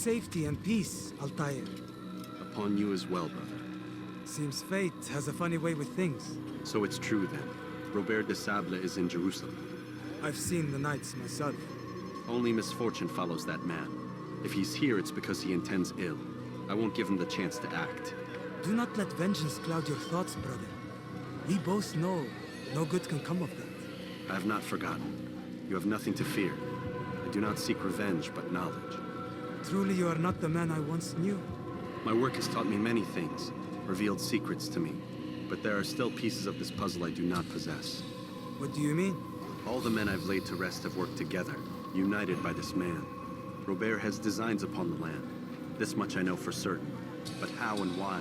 safety and peace, Altair. Upon you as well, brother. Seems fate has a funny way with things. So it's true then. Robert de Sable is in Jerusalem. I've seen the Knights myself. Only misfortune follows that man. If he's here, it's because he intends ill. I won't give him the chance to act. Do not let vengeance cloud your thoughts, brother. We both know no good can come of that. I have not forgotten. You have nothing to fear. I do not seek revenge, but knowledge. Truly you are not the man I once knew. My work has taught me many things, revealed secrets to me. But there are still pieces of this puzzle I do not possess. What do you mean? All the men I've laid to rest have worked together, united by this man. Robert has designs upon the land. This much I know for certain. But how and why,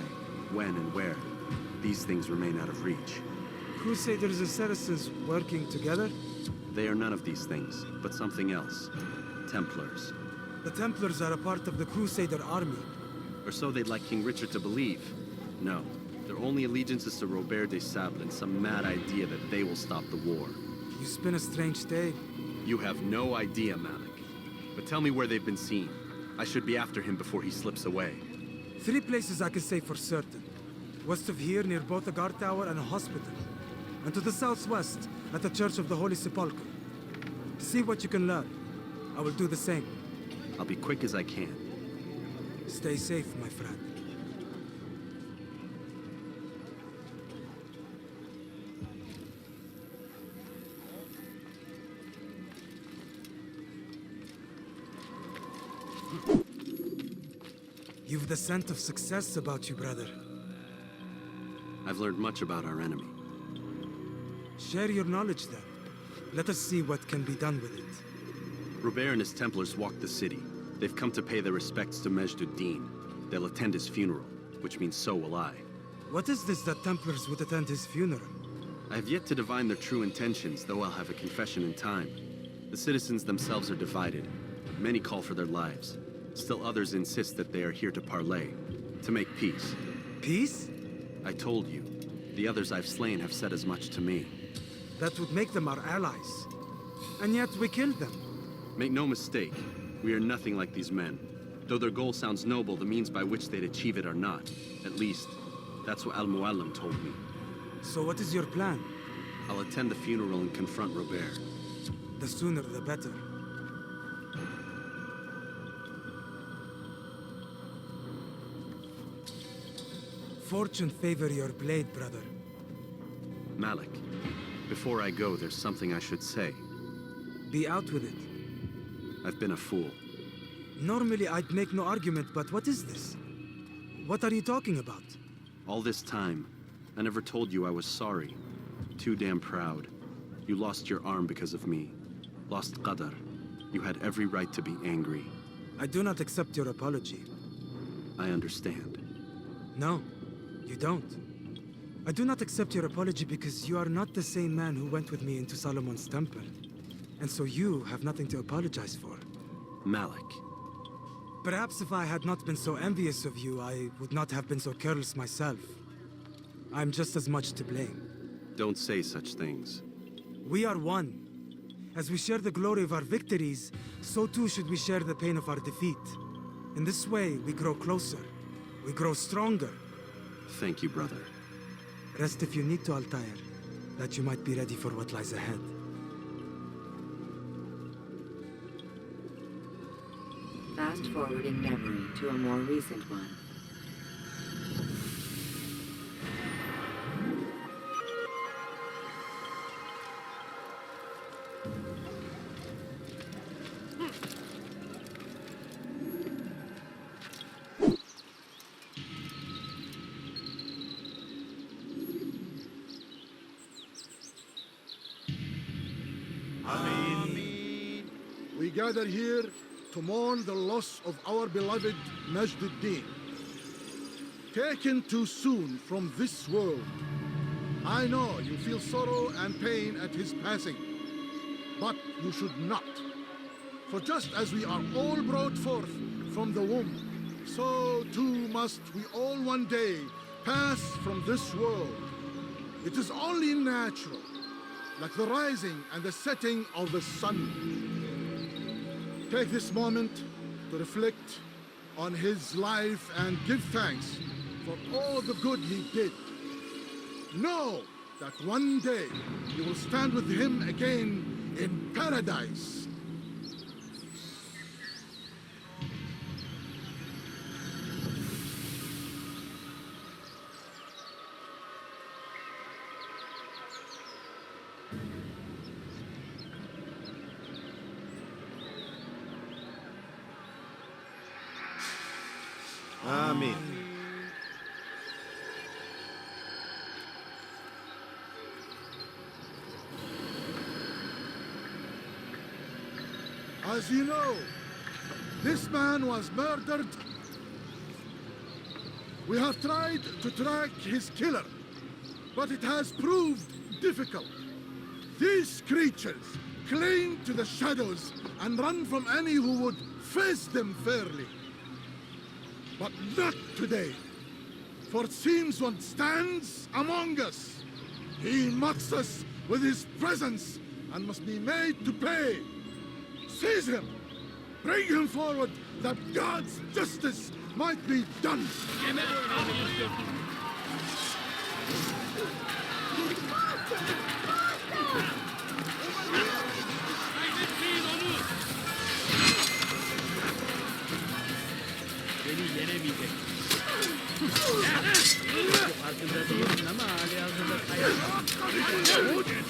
when and where, these things remain out of reach. Crusaders and Saracens working together? They are none of these things, but something else. Templars. The Templars are a part of the Crusader army. Or so they'd like King Richard to believe. No, their only allegiance is to Robert de Sable and some mad idea that they will stop the war. You spin a strange tale. You have no idea, Malik. But tell me where they've been seen. I should be after him before he slips away. 3 places I can say for certain. West of here, near both a guard tower and a hospital. And to the southwest, at the Church of the Holy Sepulchre. See what you can learn. I will do the same. I'll be quick as I can. Stay safe, my friend. You've the scent of success about you, brother. I've learned much about our enemy. Share your knowledge, then. Let us see what can be done with it. Robert and his Templars walked the city. They've come to pay their respects to Majd ad-Din. They'll attend his funeral, which means so will I. What is this that Templars would attend his funeral? I have yet to divine their true intentions, though I'll have a confession in time. The citizens themselves are divided. Many call for their lives. Still others insist that they are here to parley, to make peace. Peace? I told you. The others I've slain have said as much to me. That would make them our allies. And yet we killed them. Make no mistake, we are nothing like these men. Though their goal sounds noble, the means by which they'd achieve it are not. At least, that's what Al-Mualim told me. So what is your plan? I'll attend the funeral and confront Robert. The sooner the better. Fortune favor your blade, brother. Malik, before I go, there's something I should say. Be out with it. I've been a fool. Normally I'd make no argument, but what is this? What are you talking about? All this time, I never told you I was sorry. Too damn proud. You lost your arm because of me. Lost Qadar. You had every right to be angry. I do not accept your apology. I understand. No, you don't. I do not accept your apology because you are not the same man who went with me into Solomon's temple. And so you have nothing to apologize for. Malik. Perhaps if I had not been so envious of you, I would not have been so careless myself. I'm just as much to blame. Don't say such things. We are one. As we share the glory of our victories, so too should we share the pain of our defeat. In this way, we grow closer. We grow stronger. Thank you, brother. Rest if you need to, Altair, that you might be ready for what lies ahead. Fast-forwarding memory to a more recent one. We gather here to mourn the loss of our beloved Majd ad-Din. Taken too soon from this world. I know you feel sorrow and pain at his passing, but you should not. For just as we are all brought forth from the womb, so too must we all one day pass from this world. It is only natural, like the rising and the setting of the sun. Take this moment to reflect on his life and give thanks for all the good he did. Know that one day you will stand with him again in paradise. Amen. As you know, this man was murdered. We have tried to track his killer, but it has proved difficult. These creatures cling to the shadows and run from any who would face them fairly. But not today, for it seems one stands among us. He mocks us with his presence and must be made to pay. Seize him! Bring him forward that God's justice might be done! Beni yenemeyecek. Farkında değilsin ama hali hazırda beni yenemeyecek.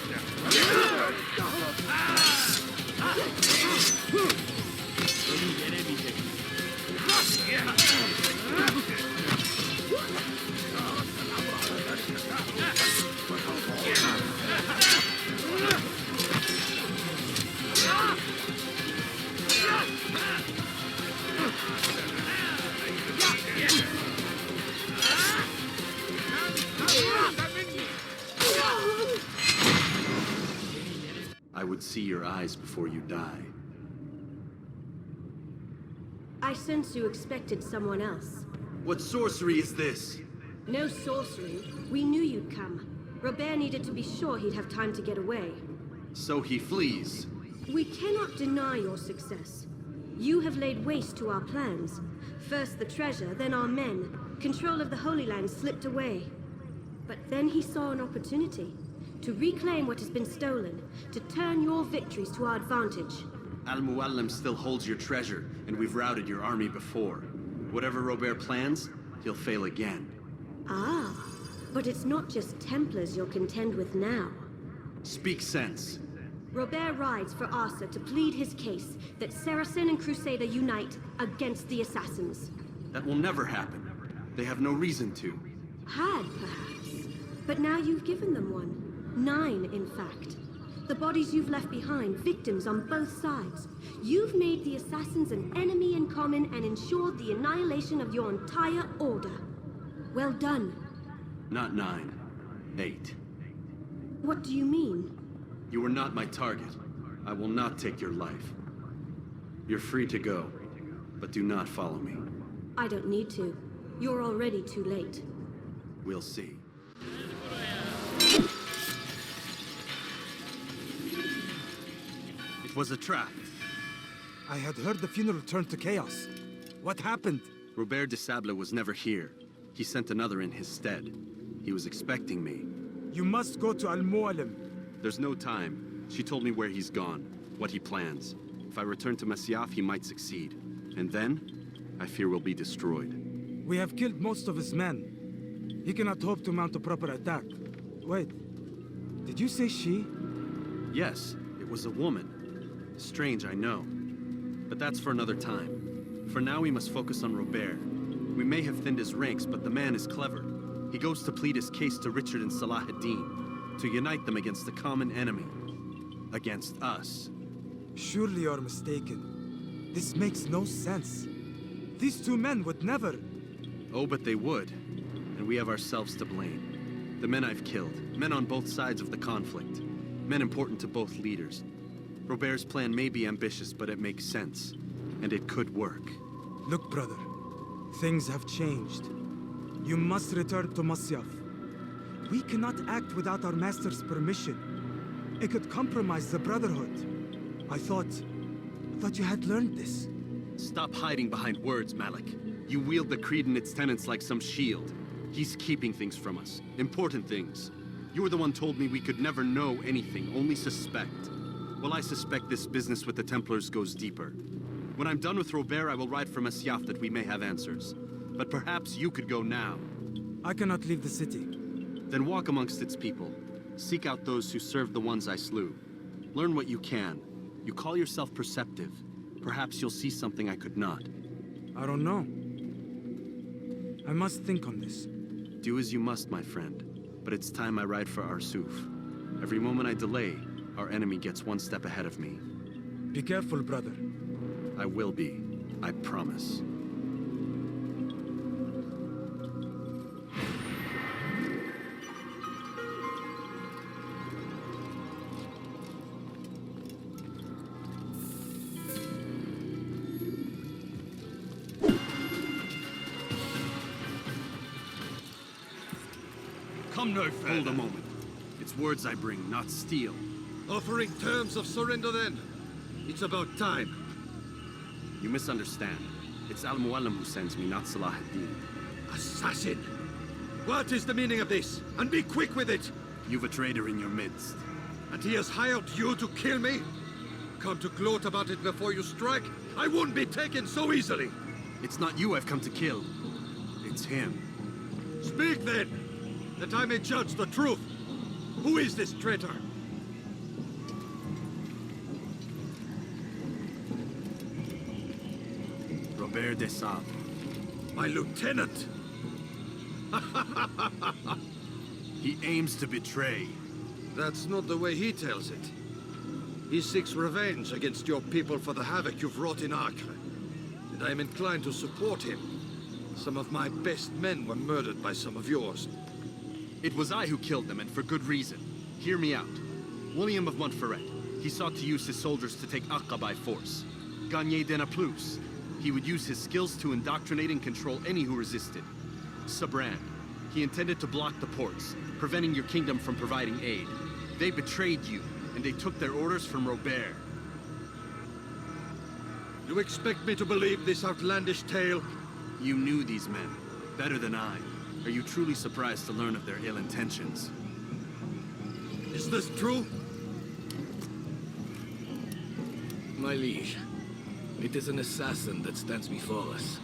I would see your eyes before you die. I sense you expected someone else. What sorcery is this? No sorcery. We knew you'd come. Robert needed to be sure he'd have time to get away. So he flees. We cannot deny your success. You have laid waste to our plans. First the treasure, then our men. Control of the Holy Land slipped away. But then he saw an opportunity to reclaim what has been stolen, to turn your victories to our advantage. Al-Mualim still holds your treasure, and we've routed your army before. Whatever Robert plans, he'll fail again. Ah, but it's not just Templars you'll contend with now. Speak sense. Robert rides for Asa to plead his case that Saracen and Crusader unite against the Assassins. That will never happen. They have no reason to. Had, perhaps. But now you've given them one. 9, in fact. The bodies you've left behind, victims on both sides. You've made the Assassins an enemy in common and ensured the annihilation of your entire order. Well done. Not 9. 8. What do you mean? You were not my target. I will not take your life. You're free to go, but do not follow me. I don't need to. You're already too late. We'll see. It was a trap. I had heard the funeral turned to chaos. What happened? Robert de Sable was never here. He sent another in his stead. He was expecting me. You must go to Al-Mualim. There's no time. She told me where he's gone, what he plans. If I return to Masyaf, he might succeed. And then, I fear we'll be destroyed. We have killed most of his men. He cannot hope to mount a proper attack. Wait, did you say she? Yes, it was a woman. Strange, I know. But that's for another time. For now, we must focus on Robert. We may have thinned his ranks, but the man is clever. He goes to plead his case to Richard and Salah ad-Din, to unite them against the common enemy. Against us. Surely you're mistaken. This makes no sense. These two men would never... Oh, but they would. And we have ourselves to blame. The men I've killed, men on both sides of the conflict. Men important to both leaders. Robert's plan may be ambitious, but it makes sense. And it could work. Look, brother. Things have changed. You must return to Masyaf. We cannot act without our master's permission. It could compromise the Brotherhood. I thought you had learned this. Stop hiding behind words, Malik. You wield the Creed and its tenets like some shield. He's keeping things from us. Important things. You were the one told me we could never know anything, only suspect. Well, I suspect this business with the Templars goes deeper. When I'm done with Robert, I will ride for Masyaf that we may have answers. But perhaps you could go now. I cannot leave the city. Then walk amongst its people. Seek out those who served the ones I slew. Learn what you can. You call yourself perceptive. Perhaps you'll see something I could not. I don't know. I must think on this. Do as you must, my friend. But it's time I ride for Arsuf. Every moment I delay, our enemy gets one step ahead of me. Be careful, brother. I will be. I promise. Come no further. Hold a moment. It's words I bring, not steel. Offering terms of surrender then. It's about time. You misunderstand. It's Al-Mualim who sends me, not Salah ad-Din. Assassin! What is the meaning of this? And be quick with it! You've a traitor in your midst. And he has hired you to kill me? Come to gloat about it before you strike? I won't be taken so easily! It's not you I've come to kill. It's him. Speak then, that I may judge the truth. Who is this traitor? Robert de Sable. My lieutenant! He aims to betray. That's not the way he tells it. He seeks revenge against your people for the havoc you've wrought in Acre. And I am inclined to support him. Some of my best men were murdered by some of yours. It was I who killed them, and for good reason. Hear me out. William of Montferrat. He sought to use his soldiers to take Acre by force. Gagné de Naplouse. He would use his skills to indoctrinate and control any who resisted. Sabran. He intended to block the ports, preventing your kingdom from providing aid. They betrayed you, and they took their orders from Robert. You expect me to believe this outlandish tale? You knew these men, better than I. Are you truly surprised to learn of their ill intentions? Is this true? My liege, it is an assassin that stands before us.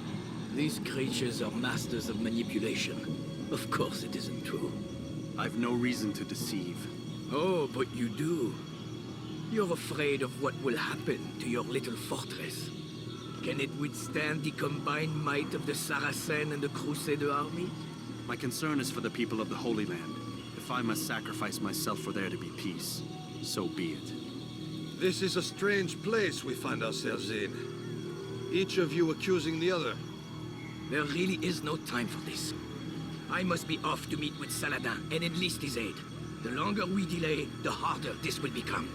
These creatures are masters of manipulation. Of course it isn't true. I've no reason to deceive. Oh, but you do. You're afraid of what will happen to your little fortress. Can it withstand the combined might of the Saracen and the Crusader army? My concern is for the people of the Holy Land. If I must sacrifice myself for there to be peace, so be it. This is a strange place we find ourselves in. Each of you accusing the other. There really is no time for this. I must be off to meet with Saladin and enlist his aid. The longer we delay, the harder this will become.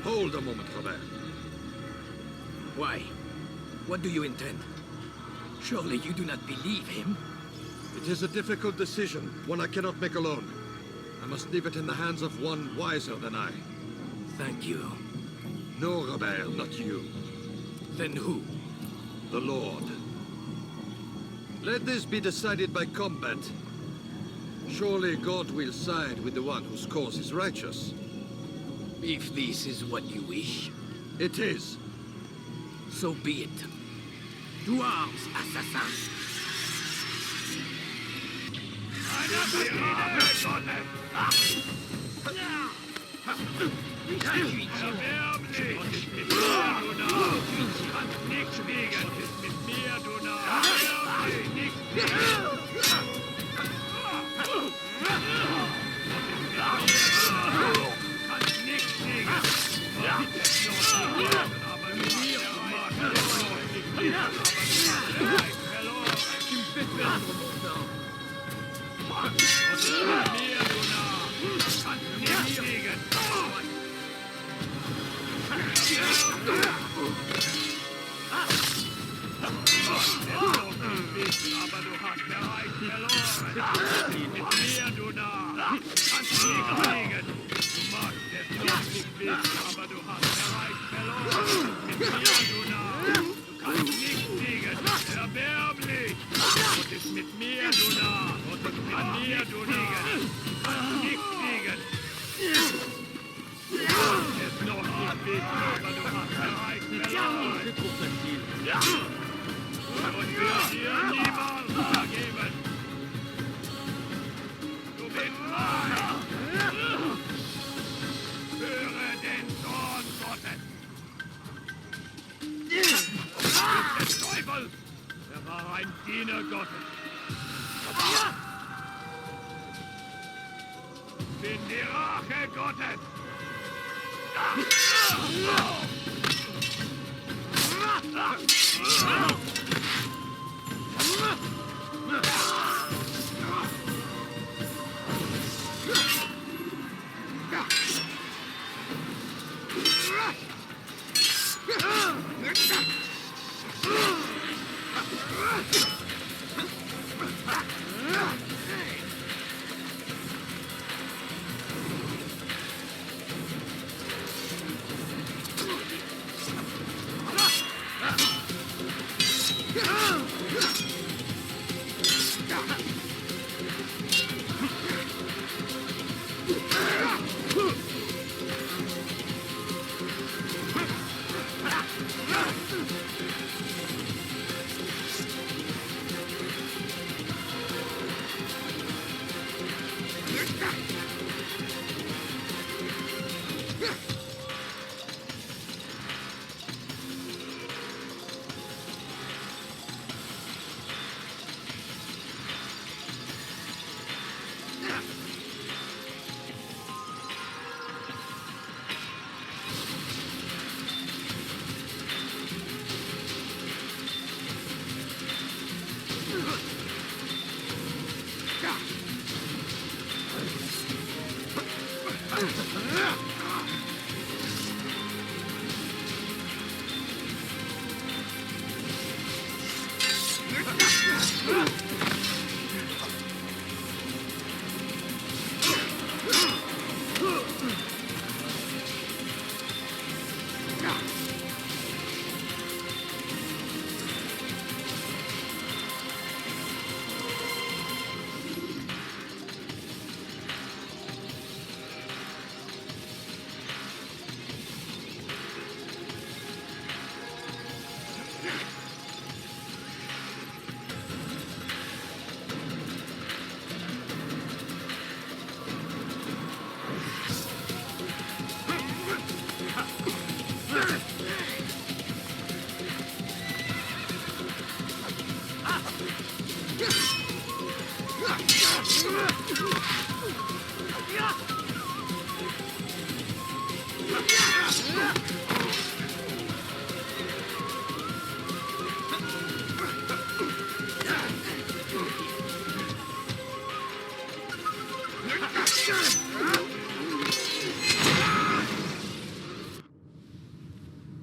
Hold a moment, Robert. Why? What do you intend? Surely you do not believe him? It is a difficult decision, one I cannot make alone. I must leave it in the hands of one wiser than I. Thank you. No, Robert, not you. Then who? The Lord. Let this be decided by combat. Surely God will side with the one whose cause is righteous. If this is what you wish, It is. so be it. To arms, assassin! Diese Truppe sein Ziel. Ja! Und wir dir niemals vergeben! Du bist frei! Höre den Zorn Gottes! Der Teufel! Er war ein Diener Gottes! Bin die Rache Gottes!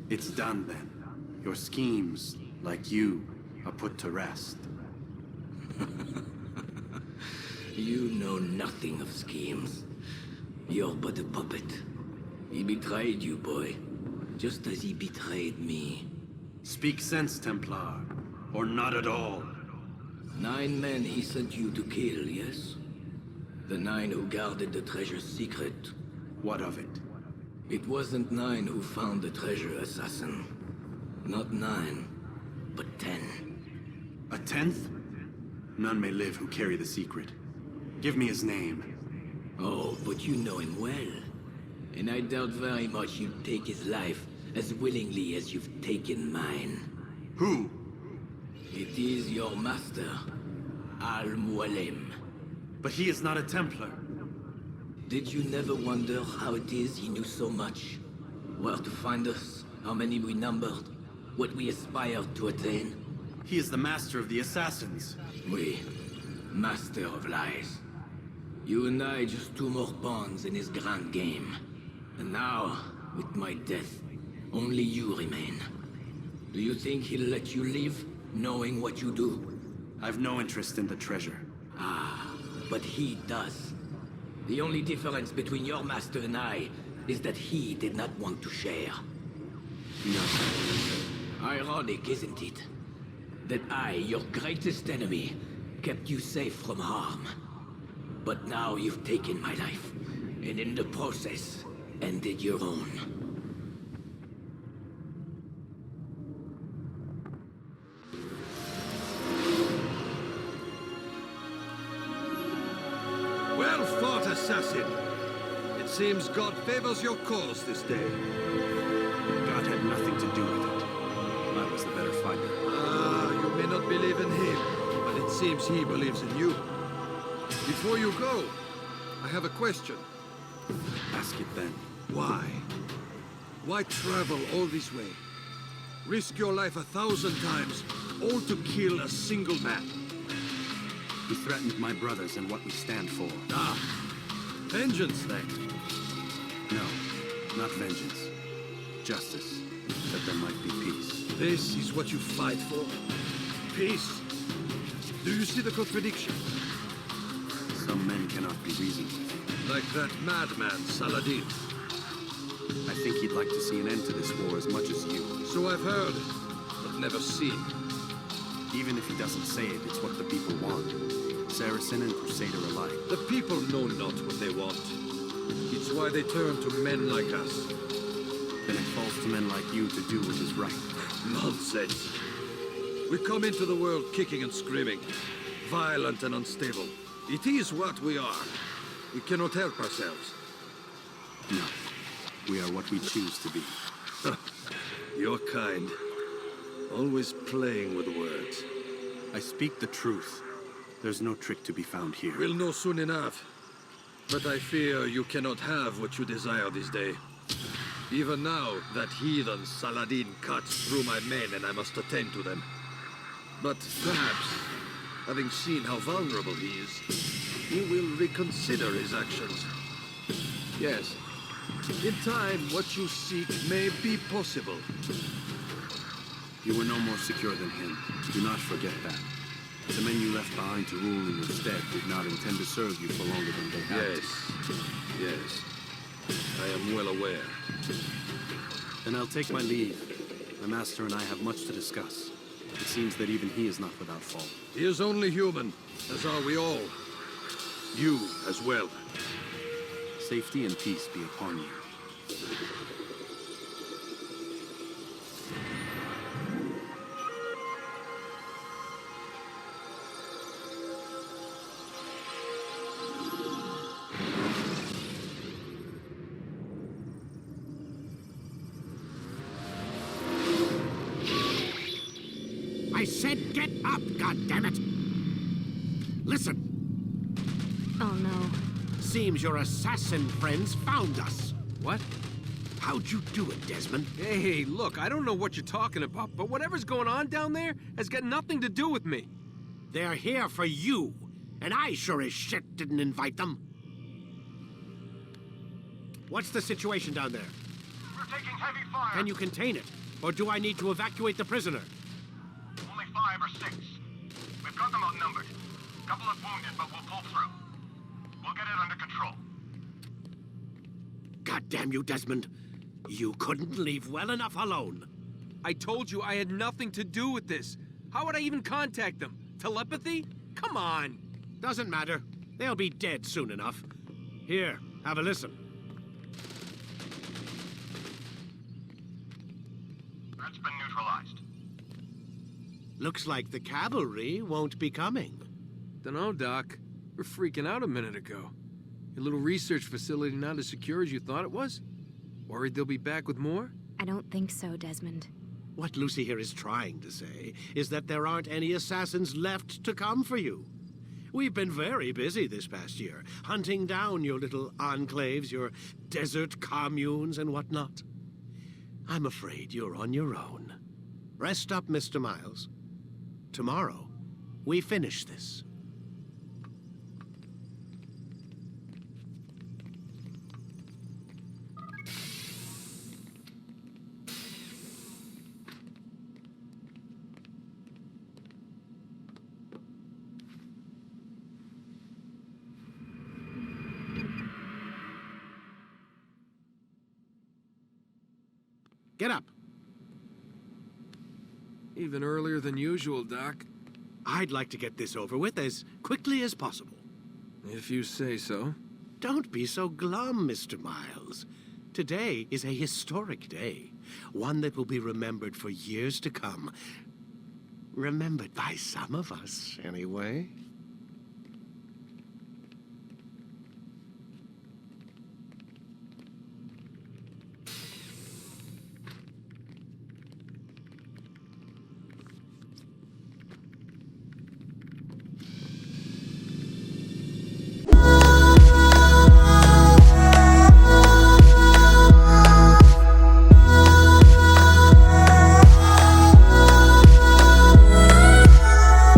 It's done then. Your schemes, like you, are put to rest. You know nothing of schemes. You're but a puppet. He betrayed you, boy. Just as he betrayed me. Speak sense, Templar. Or not at all. 9 men he sent you to kill, yes? The 9 who guarded the treasure's secret. What of it? It wasn't 9 who found the treasure, assassin. Not 9, but 10. A 10th? None may live who carry the secret. Give me his name. Oh, but you know him well. And I doubt very much you'd take his life as willingly as you've taken mine. Who? It is your master, Al-Mualim. But he is not a Templar. Did you never wonder how it is he knew so much? Where to find us, how many we numbered, what we aspired to attain? He is the master of the assassins. We, master of lies. You and I just 2 more pawns in his grand game. And now, with my death, only you remain. Do you think he'll let you live, knowing what you do? I've no interest in the treasure. Ah, but he does. The only difference between your master and I is that he did not want to share. No. Ironic, isn't it? That I, your greatest enemy, kept you safe from harm. But now you've taken my life, and in the process, ended your own. assassin. It seems God favors your cause this day. God had nothing to do with it. I was the better fighter. Ah, you may not believe in him, but it seems he believes in you. Before you go, I have a question. Ask it then. Why? Why travel all this way? Risk your life 1,000 times, all to kill a single man. He threatened my brothers and what we stand for. Ah, vengeance then. No, not vengeance. Justice, that there might be peace. This is what you fight for? Peace? Do you see the contradiction? Some men cannot be reasoned with. Like that madman, Saladin. I think he'd like to see an end to this war as much as you. So I've heard, but never seen. Even if he doesn't say it, it's what the people want. Saracen and Crusader alike. The people know not what they want. It's why they turn to men like us. Then it falls to men like you to do what is right. Nonsense. We come into the world kicking and screaming, violent and unstable. It is what we are. We cannot help ourselves. No. We are what we choose to be. Your kind. Always playing with words. I speak the truth. There's no trick to be found here. We'll know soon enough. But I fear you cannot have what you desire this day. Even now, that heathen Saladin cuts through my men and I must attend to them. But perhaps, having seen how vulnerable he is, he will reconsider his actions. Yes. In time, what you seek may be possible. You were no more secure than him. Do not forget that. The men you left behind to rule in your stead did not intend to serve you for longer than they had. Yes. I am well aware. Then I'll take my leave. My master and I have much to discuss. It seems that even he is not without fault. He is only human, as are we all. You as well. Safety and peace be upon you. I said get up, goddammit! Listen, Oh no. seems your assassin friends found us. What? How'd you do it, Desmond? Hey, look, I don't know what you're talking about, but whatever's going on down there has got nothing to do with me. They're here for you, and I sure as shit didn't invite them. What's the situation down there? We're taking heavy fire. Can you contain it? Or do I need to evacuate the prisoner? Only 5 or 6. We've got them outnumbered. Couple of wounded, but we'll pull through. We'll get it under control. God damn you, Desmond. You couldn't leave well enough alone. I told you I had nothing to do with this. How would I even contact them? Telepathy? Come on. Doesn't matter. They'll be dead soon enough. Here, have a listen. Threat's been neutralized. Looks like the cavalry won't be coming. Dunno, Doc. We're freaking out a minute ago. Your little research facility not as secure as you thought it was? Worried they'll be back with more? I don't think so, Desmond. What Lucy here is trying to say is that there aren't any assassins left to come for you. We've been very busy this past year, hunting down your little enclaves, your desert communes and whatnot. I'm afraid you're on your own. Rest up, Mr. Miles. Tomorrow, we finish this. Get up. Even earlier than usual, Doc. I'd like to get this over with as quickly as possible. If you say so. Don't be so glum, Mr. Miles. Today is a historic day. One that will be remembered for years to come. Remembered by some of us, anyway.